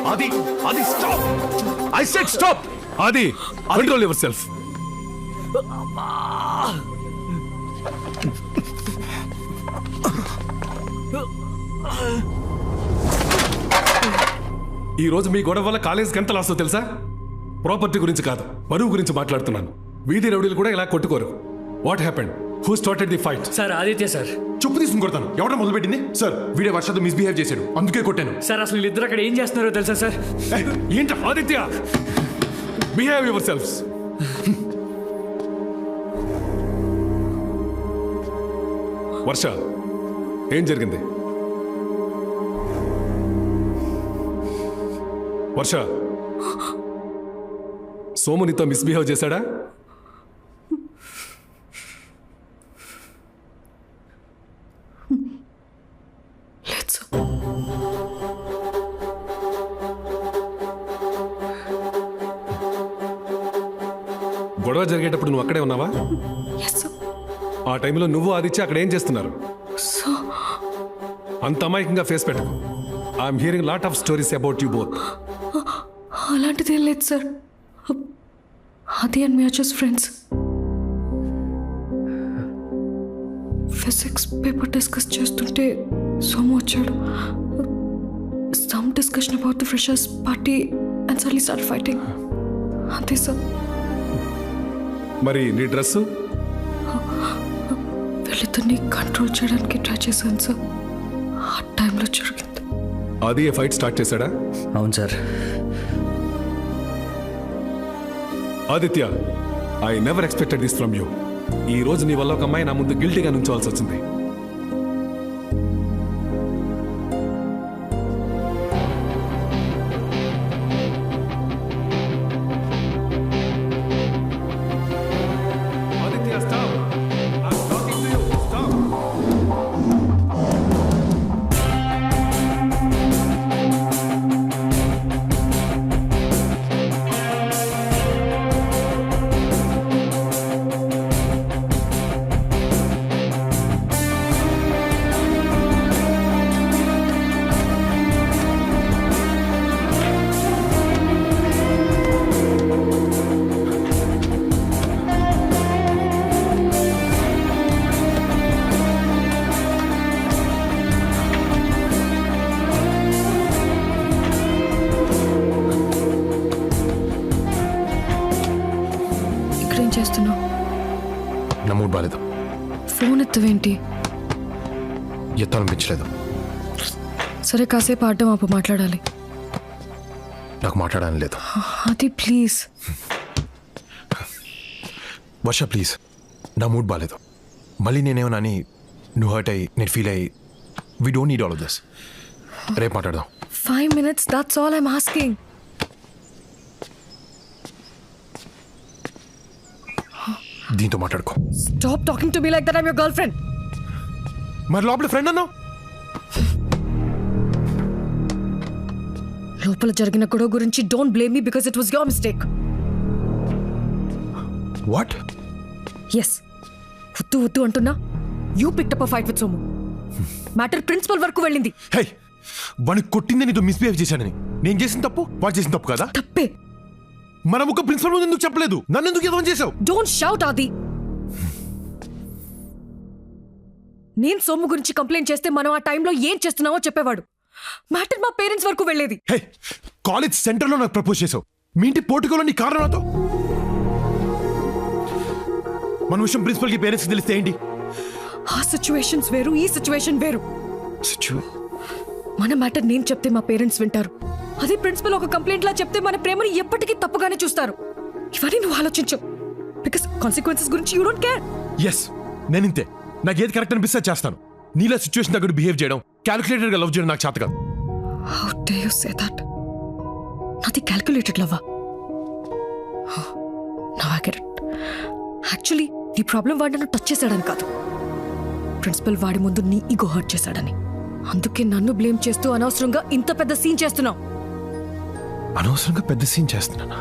Adi, stop! I said stop! Adi, control yourself. ఈ రోజు మీ గొడవ వల్ల కాలేజీకి ఎంత లాసో తెలుసా? ప్రాపర్టీ గురించి కాదు, పరువు గురించి మాట్లాడుతున్నాను. వీధి రౌడీలు కూడా ఇలా కొట్టుకోరు. What happened? Who started the fight? Sir Aditya sir. చెప్పు తీసుకుని కొడతాను. ఎవడ మొదలుపెట్టింది? సార్ వీడే వర్షతో మిస్బిహేవ్ చేశాడు, అందుకే కొట్టాను. సార్ అసలు వీళ్ళిద్దరు అక్కడ ఏం చేస్తున్నారో తెలుసా సార్? ఏంట Aditya? Behave yourselves. Varsha, ఏం జరిగింది? వర్ష, సోము నీతో మిస్బిహేవ్ చేశాడా? గొడవ జరిగేటప్పుడు నువ్వు అక్కడే ఉన్నావా? ఆ టైంలో నువ్వు ఆదిత్య అక్కడ ఏం చేస్తున్నారు? అంత అమాయకంగా ఫేస్ పెట్టకు. I'm hearing lot of stories about you both. అలాంటిది ఏం లేదు sir. Aadi and me are just friends. Physics paper discuss చేస్తుంటే సోము వచ్చాడు. Some discussion about the freshers party and suddenly start fighting. అంతే సార్. మరి నీ డ్రెస్సు? వీళ్ళిద్దరిని కంట్రోల్ చేయడానికి ట్రై చేశాను సార్. ఆ టైంలో జరిగింది. అది ఏ ఫైట్ స్టార్ట్ చేశాడా? అవును sir. Aditya, I never expected this from you. ఈ రోజు నీ వల్ల ఒక అమ్మాయి నా ముందు గిల్టీగా నుంచోవాల్సి వచ్చింది. Aditya, stop. I'm talking to you. Stop. ఇక్కడేం చేస్తున్నావు? నా మూడ్ బాలేదు. ఫోన్ ఎత్తవేంటి? ఎత్తాలనిపించలేదు. సరే కాసేపు ఆడడం ఆపు, మాట్లాడాలి. నాకు మాట్లాడాలని లేదు. అది ప్లీజ్. వర్ష ప్లీజ్, నా మూడ్ బాలేదు. మళ్ళీ నేనేమన్నా అని నువ్వు హర్ట్ అయ్యి నేను ఫీల్ అయ్యి we don't need all of this. రేపు మాట్లాడదాం. 5 minutes, that's all I'm asking. దీంతో మాట్లాడుకో. Stop talking to me like that. I'm your girlfriend. మరి లోపల ఫ్రెండ్ అన్నావు. లోపల జరిగిన గొడవ గురించి don't blame me because it was your mistake. What? Yes. వద్దు అంటున్నా. You picked up a fight with Somu. Matter principal వరకు వెళ్ళింది. హే, వాడిని కొట్టింది నీతో మిస్బిహేవ్ చేశానని. నేను చేసిన తప్పు వాడు చేసిన తప్పు కదా? తప్పే. మనం ఒక ప్రిన్సిపల్ ముందు ఎందుకు చెప్పలేదు? నన్ను ఎందుకు ఏదో చేసావు? Don't shout, Adi. నేను సోము గురించి కంప్లైంట్ చేస్తే మనం ఆ టైంలో ఏం చేస్తున్నావో చెప్పేవాడు. మ్యాటర్ మా పేరెంట్స్ వరకు వెళ్ళేది. హే, కాలేజ్ సెంటర్లో నాకు ప్రపోజ్ చేసావు. మీ ఇంటి పోర్టుకోలో నీ కారణం నాతో. మన విషయం ప్రిన్సిపల్కి పేరెంట్స్కి తెలిస్తే ఏంటి? ఆ సిచ్యువేషన్స్ వేరు, ఈ సిచ్యువేషన్ వేరు. మన మ్యాటర్ నేను చెప్తే మా పేరెంట్స్ వింటారు. అదే ప్రిన్సిపల్ ఒక కంప్లైంట్ లా చెప్తే మన ప్రేమని ఎప్పటికీ తప్పుగానే చూస్తారు. ఇవన్నీ నువ్వు ఆలోచించు. బికాస్ కాన్సిక్వెన్సెస్ గురించి యూ డోంట్ కేర్. ఎస్, నేను ఇంతే. నాకు ఏది కరెక్ట్ అనిపిస్తే చేస్తాను. నీలా సిచ్యువేషన్ దగ్గర బిహేవ్ చేయడం, క్యాలిక్యులేటెడ్ గా లవ్ చేయడం నాకు చేత కాదు. How dare you say that? నాది క్యాలిక్యులేటెడ్ లవ్వా? Now I get it. Actually నీ ప్రాబ్లం వాడు నన్ను టచ్ చేశాడని కాదు, ప్రిన్సిపల్ వాడి ముందు నీ ఈగో హర్ట్ చేశాడని. అందుకే నన్ను బ్లేమ్ చేస్తూ అనవసరంగా ఇంత పెద్ద సీన్ చేస్తున్నావు. అనవసరంగా పెద్ద సీన్ చేస్తున్నానా?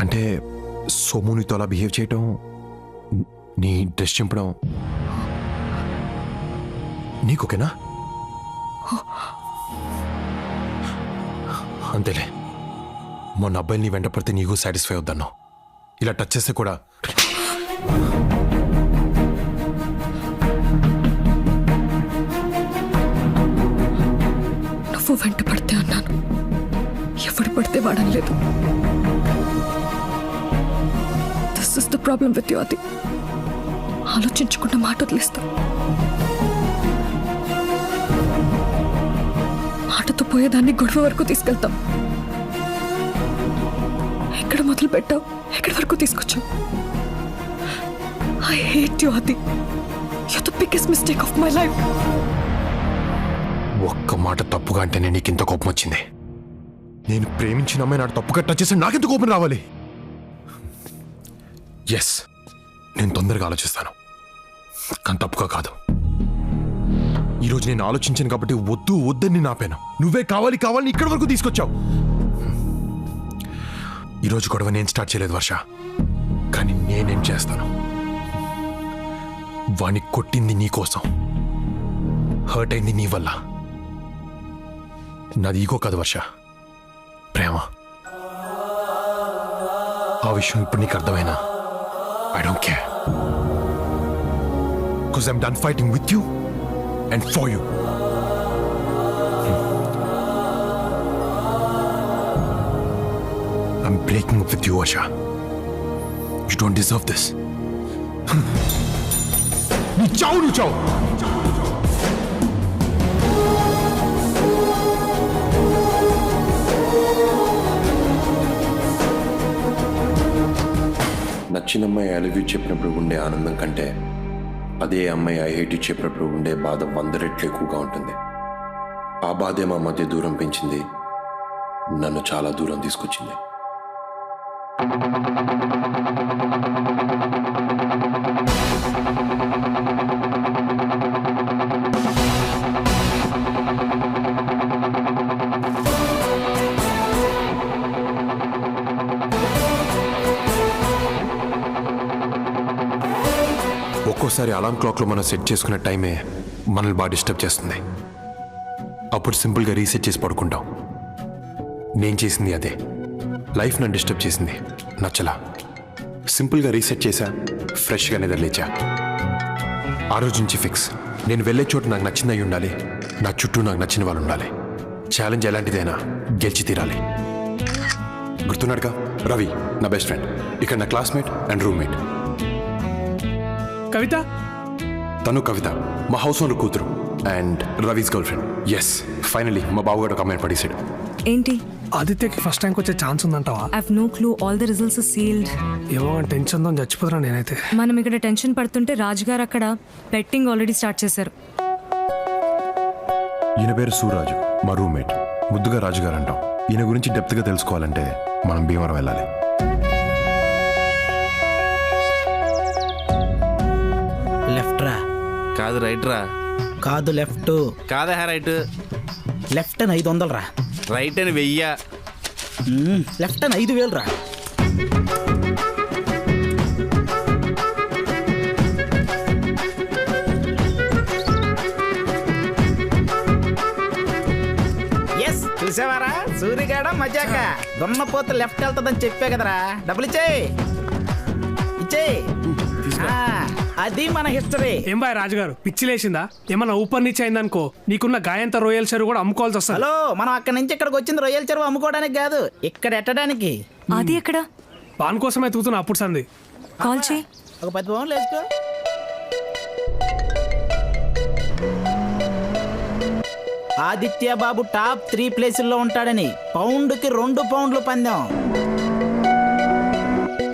అంటే సోమునితో అలా బిహేవ్ చేయటం, నీ డ్రెస్ చింపడం నీకోకేనా? అంతేలే. మొన్న అబ్బాయిని నీ వెంట పడితే నీకు సాటిస్ఫై అవుద్దన్నావు. ఇలా టచ్ చేస్తే కూడా నువ్వు వెంట పడితే అన్నాను, ఎవడు పడితే వాడనలేదు. This is the problem with you, అది ఆలోచించకుండా మాట వదిలేస్తా. మాటతో పోయేదాన్ని గొడవ వరకు తీసుకెళ్తాం. ఎక్కడ మొదలు పెట్టావు, ఎక్కడి వరకు తీసుకొచ్చావు? ఐ హేట్ యు, అది you the biggest mistake of my life. ఒక్క మాట తప్పుగా అంటేనే నీకు ఇంత కోపం వచ్చింది. నేను ప్రేమించిన అమ్మాయి నాకు తప్పుగా టచ్ చేస్తే నాకెంత కోపం రావాలి? ఎస్, నేను తొందరగా ఆలోచిస్తాను, కానీ తప్పుగా కాదు. ఈరోజు నేను ఆలోచించాను కాబట్టి వద్దని నాపాను. నువ్వే కావాలి ఇక్కడి వరకు తీసుకొచ్చావు. ఈరోజు గొడవ నేను స్టార్ట్ చేయలేదు వర్ష, కానీ నేనేం చేస్తాను. వాణ్ణి కొట్టింది నీ కోసం, హర్ట్ అయింది నీ వల్ల. నాది ఈగో కాదు వర్ష, ప్రేమ. ఆ విషయం ఇప్పుడు నీకు అర్థమైనా I don't care, because I'm done fighting with you and for you. I'm breaking up with you Varsha. You don't deserve this. నువ్వు చావు. నచ్చిన అమ్మాయి ఐ లవ్ యూ చెప్పినప్పుడు ఉండే ఆనందం కంటే అదే అమ్మాయి ఐ హేట్ యూ చెప్పినప్పుడు ఉండే బాధ 100 రెట్లు ఎక్కువగా ఉంటుంది. ఆ బాధే మా మధ్య దూరం పెంచింది, నన్ను చాలా దూరం తీసుకొచ్చింది. ఒక్కోసారి అలారం క్లాక్లో మనం సెట్ చేసుకున్న టైమే మనల్ని బాగా డిస్టర్బ్ చేస్తుంది. అప్పుడు సింపుల్గా రీసెట్ చేసి పడుకుంటాం. నేను చేసింది అదే. లైఫ్ నన్ను డిస్టర్బ్ చేసింది, నచ్చలా. సింపుల్గా రీసెట్ చేశా, ఫ్రెష్గా నిద్రలేచా. ఆ రోజు నుంచి ఫిక్స్, నేను వెళ్ళే చోటు నాకు నచ్చింది అయి ఉండాలి, నా చుట్టూ నాకు నచ్చిన వాళ్ళు ఉండాలి. ఛాలెంజ్ ఎలాంటిదైనా గెలిచి తీరాలి. గుర్తున్నాడుగా రవి, నా బెస్ట్ ఫ్రెండ్, ఇక్కడ నా క్లాస్మేట్ అండ్ రూమ్మేట్. కవిత, తను కవిత, మా హౌస్ ఓనర్ కూతురు and Ravi's girlfriend. Yes, finally మా బాబుగాడు ఒక అమ్మాయిని పడేసాడు. ఏంటి? ఆదిత్యకి ఫస్ట్ ర్యాంక్ వచ్చే ఛాన్స్ ఉందంటావా? I have no clue, all the results are sealed. ఏమో టెన్షన్తో చచ్చిపోతున్నా నేనైతే. మనం ఇక్కడ టెన్షన్ పడుతుంటే రాజుగారు అక్కడ బెట్టింగ్ ఆల్రెడీ స్టార్ట్ చేశారు. ఈయన పేరు సూరాజు, మా రూమ్మేట్. ముద్దుగా రాజుగారు అంటాం. ఈయన గురించి డెప్త్గా తెలుసుకోవాలంటే మనం భీమవరం వెళ్ళాలి. కాదు రైట్ రా. కాదు లెఫ్ట్. కాదా రైట్. లెఫ్ట్ అని 500 రా. రైట్ అని 1000. లెఫ్ట్ అని 5000 రా. ఎస్ చూసావారా సూర్యగాడ మజాక దున్నపోత లెఫ్ట్ వెళ్తుందని చెప్పే కదరా. డబ్బులు ఇచ్చేయి అది మన హిస్టరీ. ఏం బాయ్ రాజుగారు పిచ్చి లేచిందా? ఏమన్నా ఊపర్ నుంచి అయిందనుకో నీకున్న గాయంత రొయ్యల చెరువు కూడా అమ్ముకోవాల్సి వస్తుంది. హలో మనం అక్కడి నుంచి ఇక్కడికి వచ్చింది రొయ్యల చెరువు అమ్ముకోవడానికి కాదు, ఇక్కడ ఎట్టడానికి. అది ఎక్కడ? పాన్ కోసం ఎత్తుకుతున్నా అప్పుడు సంది. కాల్ చేయి. ఒక 10 పౌండ్లు వేసుకో. ఆదిత్య బాబు టాప్ 3 ప్లేసుల్లో ఉంటాడని పౌండ్కి 2 పౌండ్లు పందెం.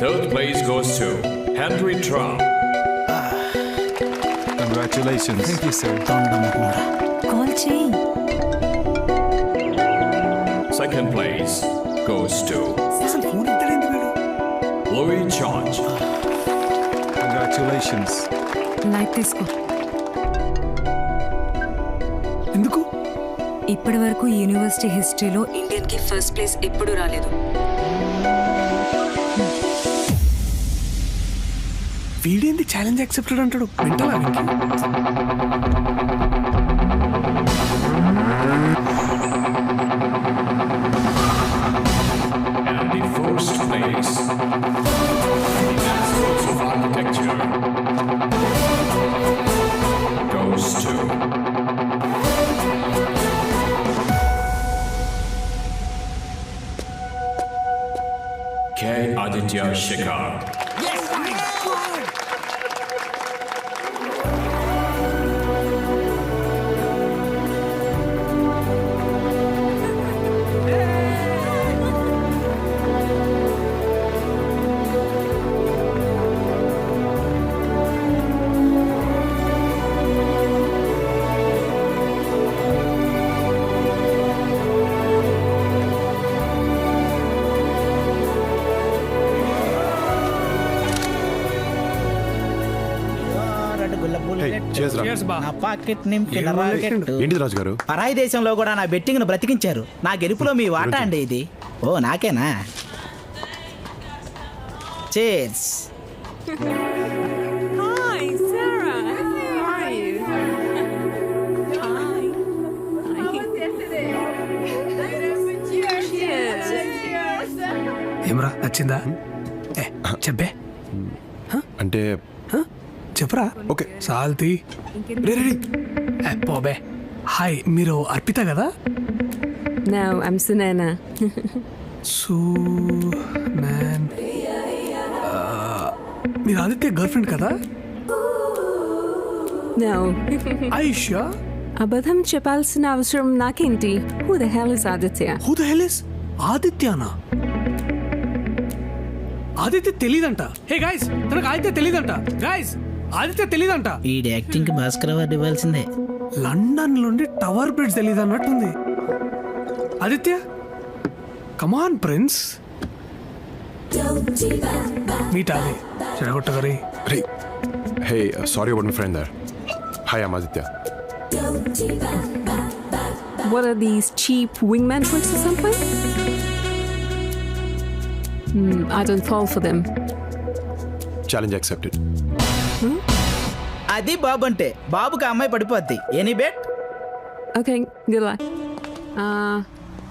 Third place goes to Henry Trump. Congratulations. Thank you sir. Call చేయి. Second place goes to Louis George. Congratulations. Light తీసుకో. ఎందుకు? ఇప్పటి వరకు యూనివర్సిటీ హిస్టరీలో ఇండియన్ కి ఫస్ట్ ప్లేస్ ఎప్పుడు రాలేదు. వీడేంది ఛాలెంజ్ యాక్సెప్టెడ్ అంటాడు? వింటావా Venky? And the first place in the Schools of Architecture goes to K. Aditya Shekhar. Cheers బా. నా పాకెట్ నింపిన ఏం రాకెట్. ఏంటిది రాజు గారు? పరాయి దేశంలో కూడా నా బెట్టింగ్ ను బ్రతికించారు. నా గెలుపులో మీ వాటా అండి ఇది. ఓ నాకేనా? చేర్స్. ఏమరా నచ్చిందా? చెప్పే అంటే చెప్పరా. ఓకే. సాల్తీ పోబే. హాయ్, మీరు అర్పిత కదా? No, I'm Sunana. మీరు ఆదిత్య గర్ల్ ఫ్రెండ్ కదా? No. ఆయిషా? అబద్ధం చెప్పాల్సిన అవసరం నాకేంటి? Who the hell is Aditya? Who the hell is ఆదిత్యనా? ఆదిత్య తెలీదంట. హే గైస్, తనకు ఆదిత్య తెలీదంట. గైస్, ఆదిత్య తెలీదంట. ఈ యాక్టింగ్ కి భాస్కర్ అవార్డు ఇవ్వాల్సిందే. లండన్ నుండి టవర్ బ్రిడ్జ్ తెలీదు అన్నట్టుంది. Aditya come on prince. Meet Adi చెడగొట్టగరి. రే hey sorry about my friend dear. Hi I'm Aditya. What are these cheap wingman tricks or something? I don't fall for them. Challenge accepted. అది బాబు అంటే. బాబుకి ఆ అమ్మాయి పడిపోద్ది. Any bet? Okay, good luck.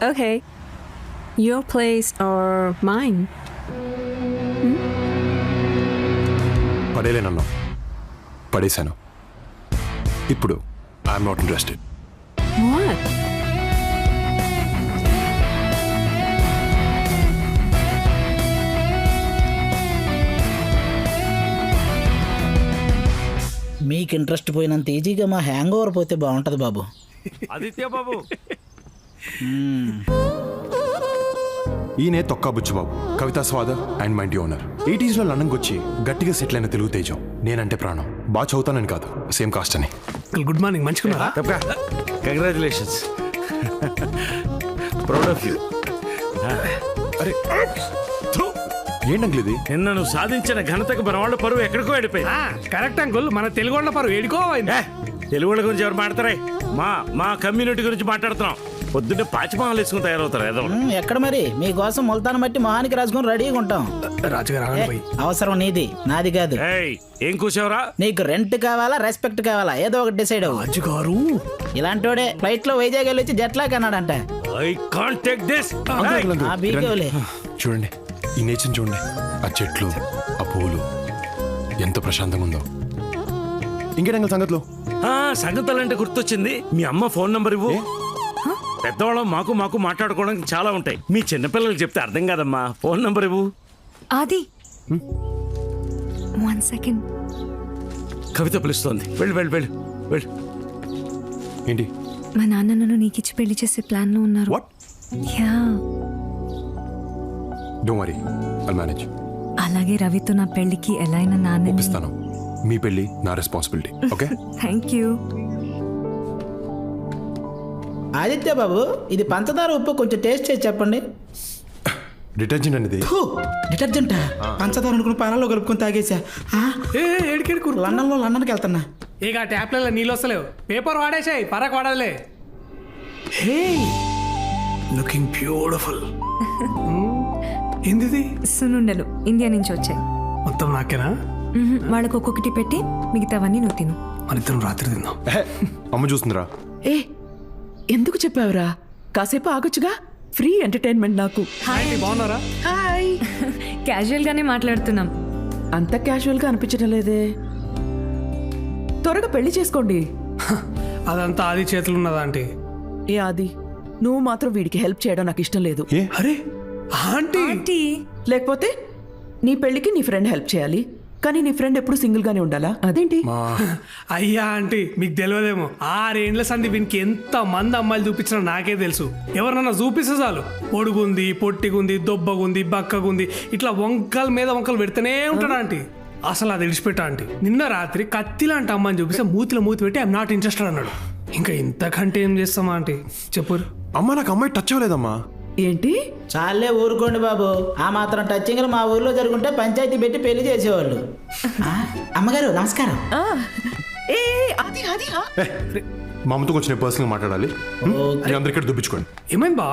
Okay. Your place or mine? పడేలేనన్నా, పడేశాను. ఇప్పుడు I'm not interested. What? మీకు ఇంట్రెస్ట్ పోయినంత ఈజీగా మా హ్యాంగ్ ఓవర్ పోతే బాగుంటుంది బాబు. ఆదిత్య బాబు. ఈయనే తొక్కా బుచ్చిబాబు, కవితా స్వాద అండ్ మైండ్ ఓనర్. 80s లో లండన్కి వచ్చి గట్టిగా సెటిల్ అయిన తెలుగు తేజం. నేనంటే ప్రాణం. బాగా చదువుతానని కాదు, సేమ్ కాస్ట్ అని. గుడ్ మార్నింగ్, మంచిగున్నారా? కంగ్రాచులేషన్స్. Proud of you. అరే ఏంటి అంకుల్ ఇది? నిన్న నువ్వు సాధించిన ఘనతకు మన వాళ్ళ పరువు ఎక్కడికో వెళ్ళిపోయి. కరెక్ట్ అంకుల్, మన తెలుగు వాళ్ళ పరు ఏడుకో తెలుగు వాళ్ళ గురించి ఎవరు మాట్లాడతారే? మా కమ్యూనిటీ గురించి మాట్లాడుతున్నాం. పొద్దున్నే పాచిమాలు వేసుకుని తయారవుతారు ఏదో. ఎక్కడ మరి మీకోసం ముల్తాన్ మట్టి మొహానికి రాసుకుని రెడీగా ఉంటాం. రాజుగారు ఏ, అవసరం నీది, నాది కాదు. ఏయ్, ఏం కూసావురా? నీకు రెంట్ కావాలా రెస్పెక్ట్ కావాలా ఏదో ఒకటి డిసైడ్ అవ్వు. రాజుగారు ఇలాంటోడే ఫ్లైట్ లో వైజాగ్ వెళ్ళి వచ్చి జెట్ లాగ్ అన్నాడంట. I can't take this. Uncle, uncle, ఆ బీకేవులే. చూడండి ఈ నేచర్ చూడండి, ఆ చెట్లు, ఆ పువ్వులు ఎంత ప్రశాంతంగా ఉందో. ఇంకేంటి సంగతులు? సంగతులంటే గుర్తొచ్చింది, మీ అమ్మ ఫోన్ నంబర్ ఇవ్వు. పెద్దవాళ్ళం మాకు మాట్లాడుకోవడానికి చాలా ఉంటాయి. మీ చిన్నపిల్లలు చెప్తే అర్థం కాదమ్మా. ఫోన్ నంబర్ ఇవ్వు. ఆది 1 సెకండ్. కవిత పిలుస్తోంది. వెళ్ళు వెళ్ళు వెళ్ళు వెళ్ళు. ఏంటి? మా నాన్న నన్ను నీకిచ్చి పెళ్లి చేసే ప్లాన్ లో ఉన్నారు. What? Yeah, don't worry, I'll manage. అలాగే రవితో నా పెళ్లికి ఎలా అయినా నాన్న. ఒప్పిస్తాను. మీ పెళ్లి నా responsibility. Okay? Thank you. Aditya Babu, ఇది పంచదార ఉప్పు కొంచెం టేస్ట్ చేసి చెప్పండి. డిటర్జెంట్ అనేది డిటర్జెంట్ పంచదార అనుకుని పాలలో కలుపుకొని తాగేసా. ఏడికేడుకు లండన్కి వెళ్తున్నా. ఇక ట్యాప్లలో నీళ్ళు వస్తలేవు, పేపర్ వాడేసాయి, పరకు వాడలే. హే, లుకింగ్ బ్యూటిఫుల్. ఏంది సునుండలు ఇండియా నుంచి వచ్చాయి. మొత్తం నాకేనా? వాళ్ళకు ఒక్కొక్కటి పెట్టి మిగతావన్నీ నువ్వు తిను. మన ఇద్దరం రాత్రి తిందాం. అమ్మ చూస్తుందిరా. ఏ ఎందుకు చెప్పావురా? కాసేపు ఆగొచ్చుగా, ఫ్రీ ఎంటర్టైన్మెంట్ నాకు. బాగున్నారా? హాయ్. క్యాజువల్ గానే మాట్లాడుతున్నాం. అంత క్యాజువల్ గా అనిపించడం లేదే. త్వరగా పెళ్లి చేసుకోండి. అదంతా ఆది చేతులు ఉన్నదా ఆంటీ? ఏ ఆది, నువ్వు మాత్రం వీడికి హెల్ప్ చేయడం నాకు ఇష్టం లేదు. ఏ? అరే ఆంటీ, ఆంటీ, లేకపోతే నీ పెళ్లికి నీ ఫ్రెండ్ హెల్ప్ చేయాలి, కానీ నీ ఫ్రెండ్ ఎప్పుడు సింగిల్ గానే ఉండాలా? అదేంటి? అయ్యా ఆంటీ, మీకు తెలియదేమో, 6 ఏండ్ల సంది వీనికి ఎంత మంది అమ్మాయిలు చూపించినా నాకే తెలుసు. ఎవరినన్నా చూపిస్తే చాలు, పొడుగుంది, పొట్టిగుంది, దొబ్బగుంది, బక్కగుంది, ఇట్లా వంకల మీద వంకలు పెడితేనే ఉంటాడు ఆంటీ. అసలు అది విడిచిపెట్టా ఆంటీ. నిన్న రాత్రి కత్తి లాంటి అమ్మాయిని చూపిస్తే మూతిలో మూతి పెట్టి ఐఎమ్ నాట్ ఇంట్రెస్టెడ్ అన్నాడు. ఇంకా ఇంతకంటే ఏం చేస్తామా ఆంటీ చెప్పు. అమ్మ, నాకు అమ్మాయి టచ్ అవ్వలేదమ్మా. ఏంటి? చాలే ఊరుకోండి బాబు, ఆ మాత్రం టచింగ్ మా ఊర్లో జరుగుంటే పంచాయతీ పెట్టి పెళ్లి చేసేవాళ్ళు. అమ్మగారు నమస్కారం. ఏ ఆది ఆది ఆ. మా అమ్మతో కొంచెం పర్సనల్గా మాట్లాడాలి. మీ అందరు ఇక్కడ దుబ్బించుకోండి. ఏమైంది బా?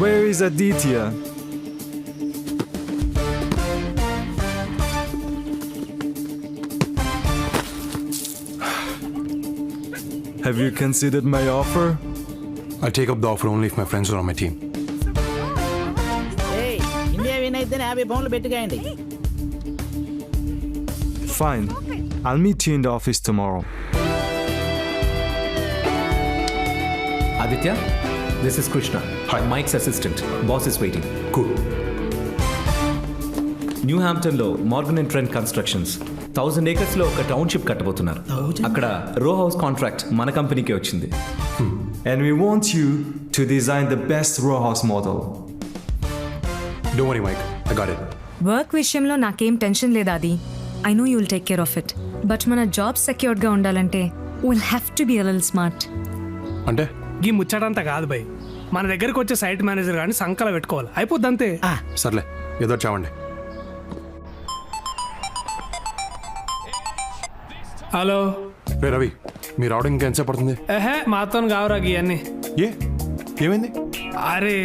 Where is Aditya? Have you considered my offer? I'll take up the offer only if my friends are on my team. India win అయితే 50 పౌండ్లు పెట్టుకోండి. Fine. I'll meet you in the office tomorrow. Aditya, this is Krishna. Hi. Mike's assistant. Boss is waiting. Cool. New హాంప్టన్లో Morgan and Trent constructions 1000 acres ఒక township కట్టబోతున్నారు. అక్కడ row house contract మన కంపెనీకే వచ్చింది. And we want you to design the best row house model. Don't worry, Mike. I got it. Work విషయంలో నాకేం tension లేదా అది. I know you will take care of it. But మన job సెక్యూర్డ్గా ఉండాలంటే will have to be a little smart. అంటే ఈ ముచ్చటంతా కాదు భయ్, మన దగ్గరకు వచ్చే సైట్ మేనేజర్ కానీ సంకల పెట్టుకోవాలి, అయిపోద్ది అంతే. సర్లే, ఏదో చావండి. హలో రే రవి, మీరు రావడం ఇంకా ఎంతసేపు పడుతుంది? మాతో కావరా ఇవన్నీ. ఏమైంది? అరే